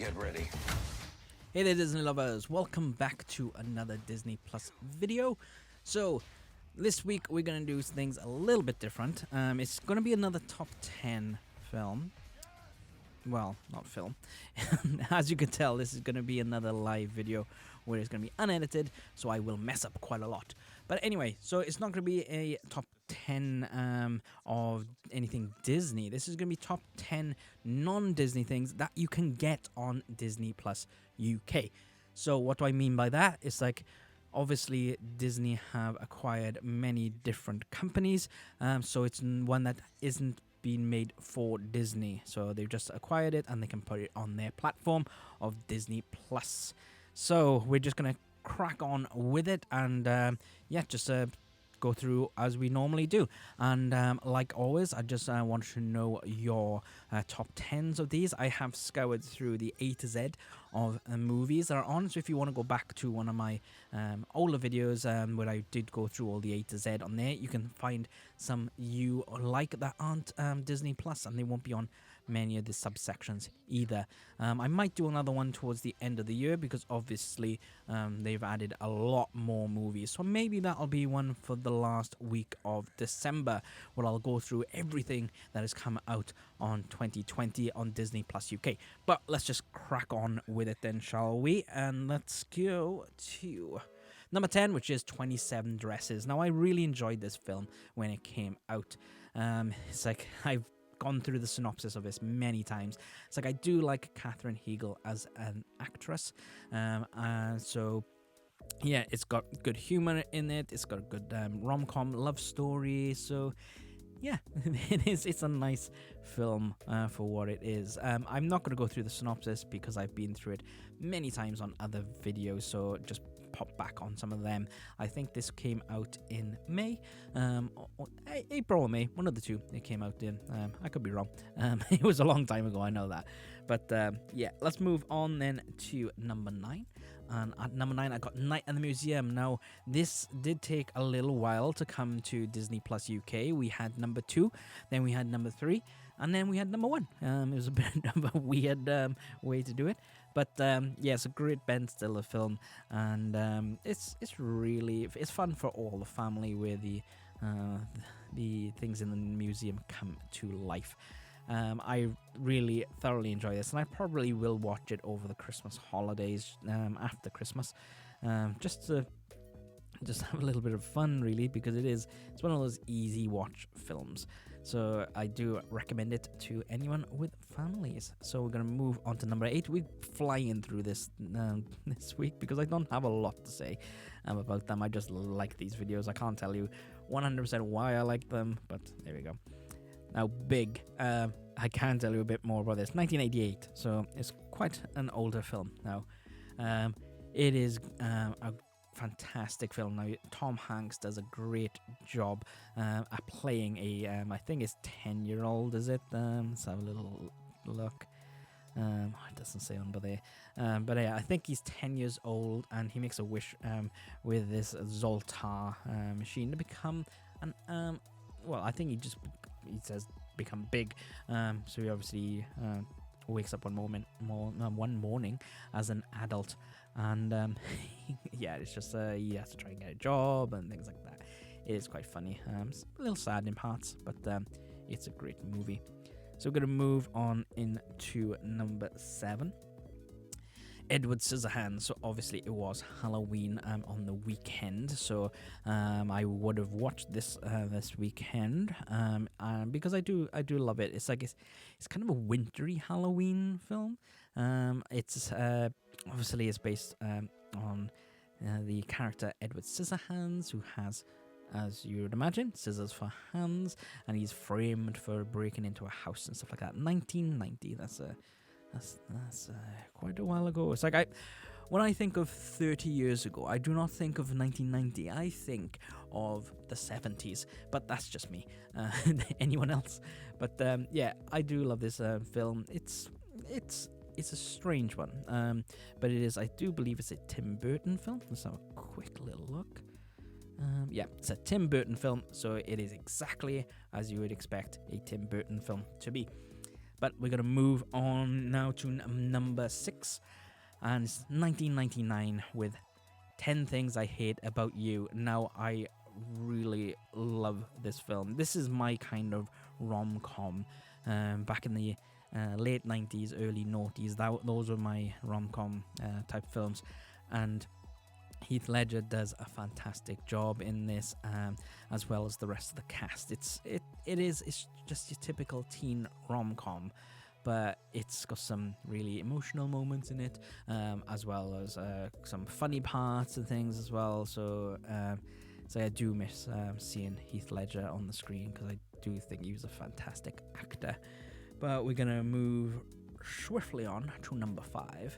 Get ready. Hey there, Disney lovers. Welcome back to another Disney Plus video. So, this week we're going to do things a little bit different. It's going to be another top 10 film. Well, not film. As you can tell, this is going to be another live video where it's going to be unedited, so I will mess up quite a lot. But anyway, so it's not going to be a top 10 of anything Disney. This is going to be top 10 non-Disney things that you can get on Disney Plus UK. So what do I mean by that? It's like, obviously, Disney have acquired many different companies, so it's one that isn't been made for Disney, so they've just acquired it and they can put it on their platform of Disney Plus. So we're just gonna crack on with it and just go through as we normally do. And like always, I just want to know your top 10s of these. I have scoured through the A to Z of movies that are on, so if you want to go back to one of my older videos where I did go through all the A to Z on there, you can find some you like that aren't Disney Plus, and they won't be on many of the subsections either. I might do another one towards the end of the year because obviously they've added a lot more movies, so maybe that'll be one for the last week of December where I'll go through everything that has come out on 2020 on Disney Plus UK. But let's just crack on with it then, shall we? And let's go to number 10, which is 27 Dresses. Now, I really enjoyed this film when it came out. It's like I've gone through the synopsis of this many times. It's like I do like Katherine Heigl as an actress, so yeah, it's got good humor in it. It's got a good rom-com love story. So yeah, it's a nice film for what it is. I'm not going to go through the synopsis because I've been through it many times on other videos, so just pop back on some of them. I think this came out in May, or April or May, one of the two it came out in. I could be wrong. It was a long time ago, I know that. But yeah, let's move on then to number 9. And at number 9, I got Night in the Museum. Now, this did take a little while to come to Disney Plus UK. We had number 2, then we had number 3, and then we had number 1. It was a bit of a weird way to do it. But yeah, it's a great Ben Stiller film, and it's fun for all the family where the things in the museum come to life. I really thoroughly enjoy this, and I probably will watch it over the Christmas holidays after Christmas, just to have a little bit of fun, really, because it's one of those easy watch films. So I do recommend it to anyone with families. So we're going to move on to number 8. We're flying through this this week because I don't have a lot to say about them. I just like these videos. I can't tell you 100% why I like them, but there we go. Now, Big. I can tell you a bit more about this. 1988, so it's quite an older film now. It is a fantastic film. Now, Tom Hanks does a great job at playing a, I think it's 10-year-old, is it? Let's have a little look. It doesn't say under there. But yeah, I think he's 10 years old, and he makes a wish with this Zoltar machine to become an, well, I think he says become big. So he obviously wakes up one morning as an adult, and yeah, it's just he has to try and get a job and things like that. It is quite funny. It's a little sad in parts, but it's a great movie. So we're going to move on into number 7. Edward Scissorhands. So obviously it was Halloween on the weekend, so I would have watched this this weekend because I do love it. It's like it's kind of a wintry Halloween film. It's obviously it's based on the character Edward Scissorhands, who has, as you would imagine, scissors for hands, and he's framed for breaking into a house and stuff like that. 1990. That's quite a while ago. It's like when I think of 30 years ago, I do not think of 1990. I think of the 70s, but that's just me. Anyone else? But yeah, I do love this film. It's a strange one, but it is. I do believe it's a Tim Burton film. Let's have a quick little look. Yeah, it's a Tim Burton film, so it is exactly as you would expect a Tim Burton film to be. But we're gonna move on now to number 6, and it's 1999 with 10 Things I Hate About You. Now, I really love this film. This is my kind of rom-com. Back in the late 90s, early noughties, those were my rom-com type films. And Heath Ledger does a fantastic job in this, as well as the rest of the cast. It's just your typical teen rom-com, but it's got some really emotional moments in it, as well as some funny parts and things as well. So I do miss seeing Heath Ledger on the screen, because I do think he was a fantastic actor. But we're gonna move swiftly on to number 5.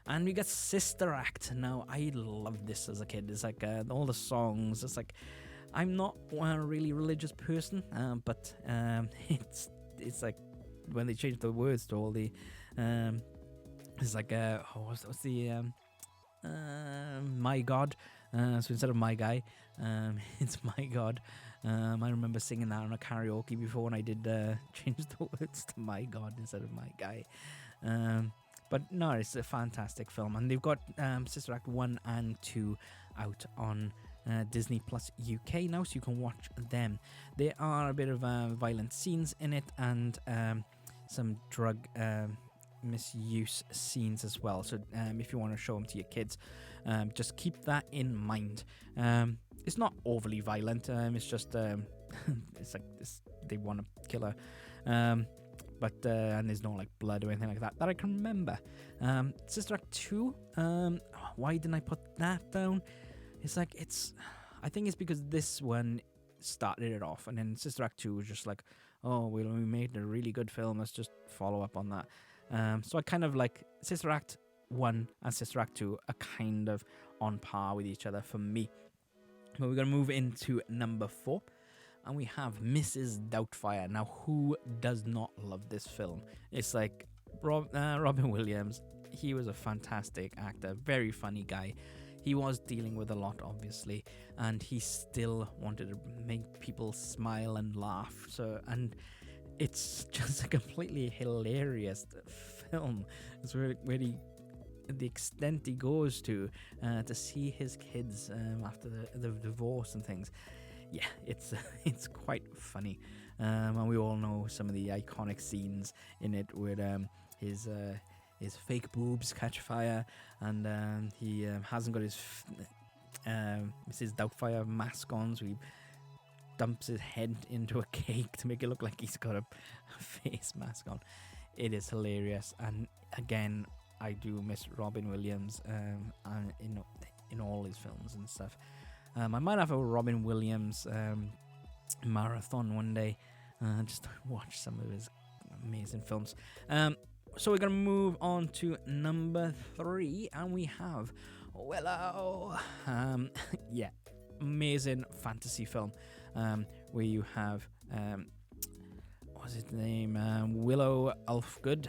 And we got Sister Act. Now, I loved this as a kid. It's like all the songs. It's like, I'm not a really religious person, but it's like when they changed the words to all the, it's like what's the my God. So instead of my guy, it's my God. I remember singing that on a karaoke before when I did change the words to my God instead of my guy. But no, it's a fantastic film, and they've got Sister Act 1 and 2 out on Disney Plus UK now, so you can watch them. There are a bit of violent scenes in it, and some drug misuse scenes as well. So if you want to show them to your kids, just keep that in mind. It's not overly violent. It's just it's like this, they want to kill her. But and there's no like blood or anything like that I can remember. Sister Act 2, why didn't I put that down? It's like, I think it's because this one started it off, and then Sister Act 2 was just like, oh, we made a really good film, let's just follow up on that. So I kind of like Sister Act 1 and Sister Act 2 are kind of on par with each other for me. But we're going to move into number 4. And we have Mrs. Doubtfire. Now, who does not love this film? It's like Robin Williams. He was a fantastic actor, very funny guy. He was dealing with a lot, obviously, and he still wanted to make people smile and laugh. And it's just a completely hilarious film. It's really the extent he goes to see his kids after the divorce and things. Yeah, it's quite funny, and we all know some of the iconic scenes in it where his fake boobs catch fire, and he hasn't got his Mrs. Doubtfire mask on, so he dumps his head into a cake to make it look like he's got a face mask on. It is hilarious, and again, I do miss Robin Williams and in all his films and stuff. I might have a Robin Williams marathon one day, just to watch some of his amazing films. So we're going to move on to number 3, and we have Willow. Yeah, amazing fantasy film where you have, what's his name? Willow Ulfgood.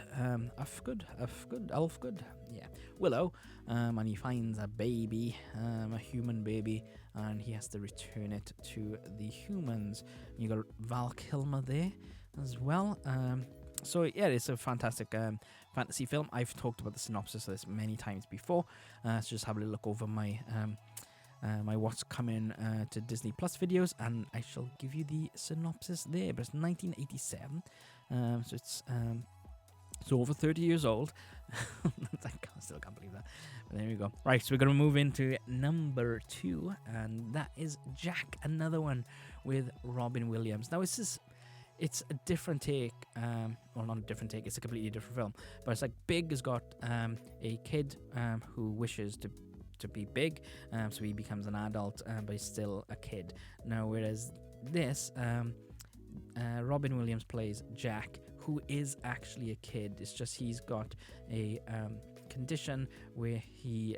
Ulfgood. Yeah, Willow. And he finds a baby, a human baby, and he has to return it to the humans. You got Val Kilmer there as well. So yeah, it's a fantastic fantasy film. I've talked about the synopsis of this many times before. So just have a look over my my what's coming to Disney Plus videos, and I shall give you the synopsis there. But it's 1987, so it's over 30 years old. I still can't believe that. But there we go. Right, so we're going to move into number 2, and that is Jack, another one with Robin Williams. Now, it's a different take, well, not a different take, it's a completely different film. But it's like Big has got a kid who wishes to be big, so he becomes an adult, but he's still a kid. Now, whereas this, Robin Williams plays Jack, who is actually a kid. It's just he's got a condition where he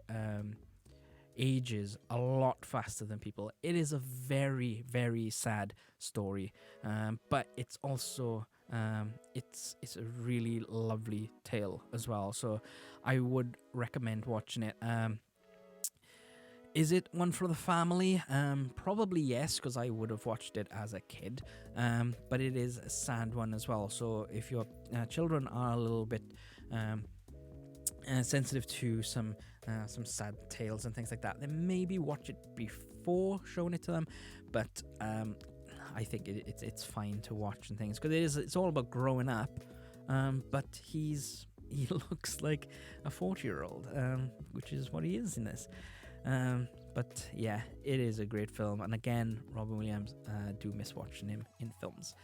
ages a lot faster than people. It is a very, very sad story, but it's also it's a really lovely tale as well. So I would recommend watching it. Is it one for the family? Probably yes, because I would have watched it as a kid. But it is a sad one as well. So if your children are a little bit sensitive to some sad tales and things like that, then maybe watch it before showing it to them. But I think it's fine to watch and things, because it's all about growing up. But he looks like a 40-year-old, which is what he is in this. But yeah, it is a great film, and again, Robin Williams, do miss watching him in films.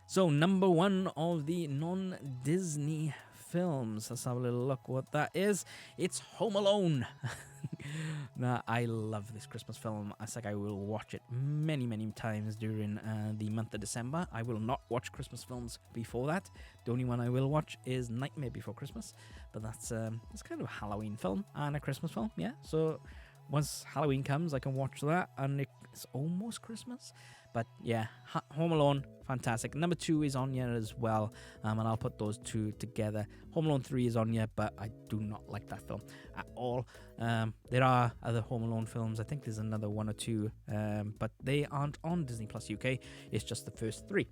So number 1 of the non-Disney films, let's have a little look what that is. It's Home Alone. Now, I love this Christmas film. It's like I will watch it many times during the month of December. I will not watch Christmas films before that. The only one I will watch is Nightmare Before Christmas, but that's it's kind of a Halloween film and a Christmas film, yeah. So once Halloween comes, I can watch that, and it's almost Christmas. But yeah, Home Alone, fantastic. Number 2 is on here as well, and I'll put those two together. Home Alone 3 is on here, but I do not like that film at all. There are other Home Alone films. I think there's another 1 or 2, but they aren't on Disney Plus UK. It's just the first 3.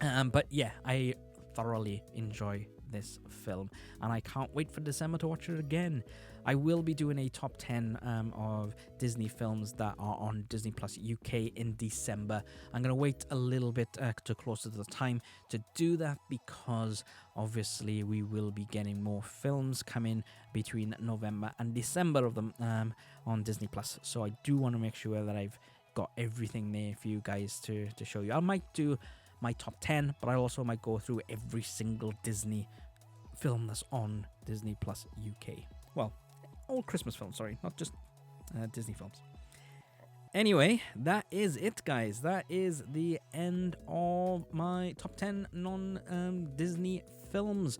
But yeah, I thoroughly enjoy this film, and I can't wait for December to watch it again. I will be doing a top 10 of Disney films that are on Disney Plus UK in December. I'm going to wait a little bit to closer to the time to do that, because obviously we will be getting more films coming between November and December of them on Disney Plus. So I do want to make sure that I've got everything there for you guys to show you. I might do my top 10, but I also might go through every single Disney film that's on Disney Plus UK. Well, all Christmas films, sorry, not just Disney films. Anyway, that is it, guys. That is the end of my top 10 non-Disney films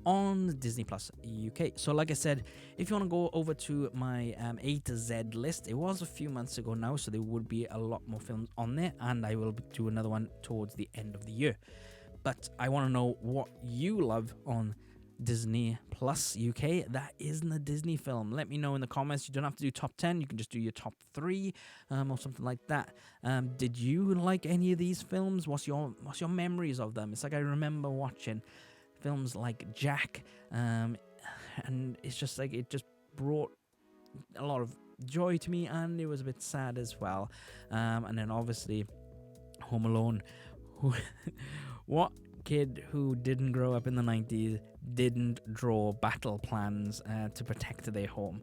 on Disney Plus UK. So like I said, if you want to go over to my A to Z list, it was a few months ago now, so there would be a lot more films on there, and I will do another one towards the end of the year. But I want to know what you love on Disney Plus UK that isn't a Disney film. Let me know in the comments. You don't have to do top 10, you can just do your top 3 or something like that. Did you like any of these films? What's your memories of them? It's like I remember watching films like Jack, and it's just like it just brought a lot of joy to me, and it was a bit sad as well. And then obviously Home Alone. What kid who didn't grow up in the 90s didn't draw battle plans to protect their home?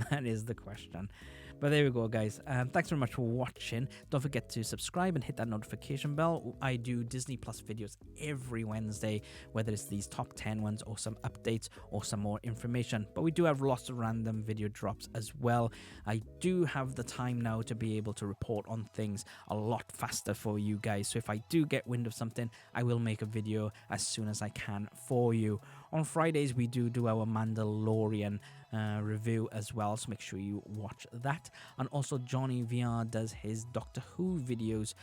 That is the question. But there we go, guys. Thanks very much for watching. Don't forget to subscribe and hit that notification bell. I do Disney Plus videos every Wednesday, whether it's these top 10 ones or some updates or some more information. But we do have lots of random video drops as well. I do have the time now to be able to report on things a lot faster for you guys. So if I do get wind of something, I will make a video as soon as I can for you. On Fridays, we do our Mandalorian review as well, so make sure you watch that. And also Johnny VR does his Doctor Who videos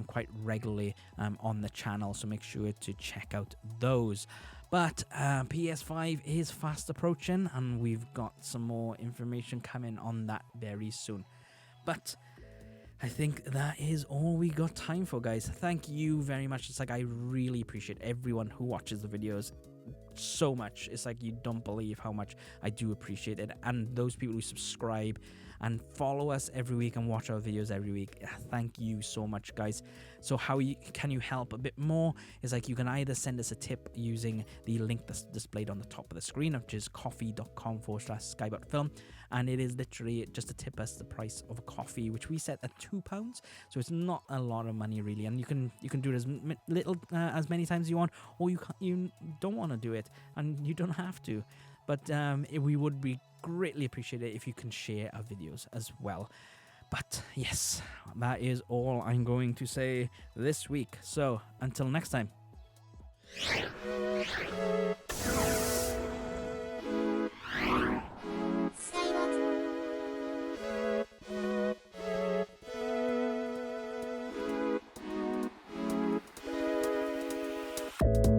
quite regularly on the channel, so make sure to check out those. But PS5 is fast approaching, and we've got some more information coming on that very soon. But I think that is all we got time for, guys. Thank you very much. It's like I really appreciate everyone who watches the videos so much. It's like you don't believe how much I do appreciate it, and those people who subscribe and follow us every week and watch our videos every week, thank you so much, guys. So how can you help a bit more is like you can either send us a tip using the link that's displayed on the top of the screen, which is coffee.com/skybotfilm, and it is literally just to tip us the price of a coffee, which we set at £2, so it's not a lot of money really, and you can do it as little as many times as you want, or you don't want to do it and you don't have to. But we would be greatly appreciated if you can share our videos as well. But yes, that is all I'm going to say this week. So until next time. Skybot.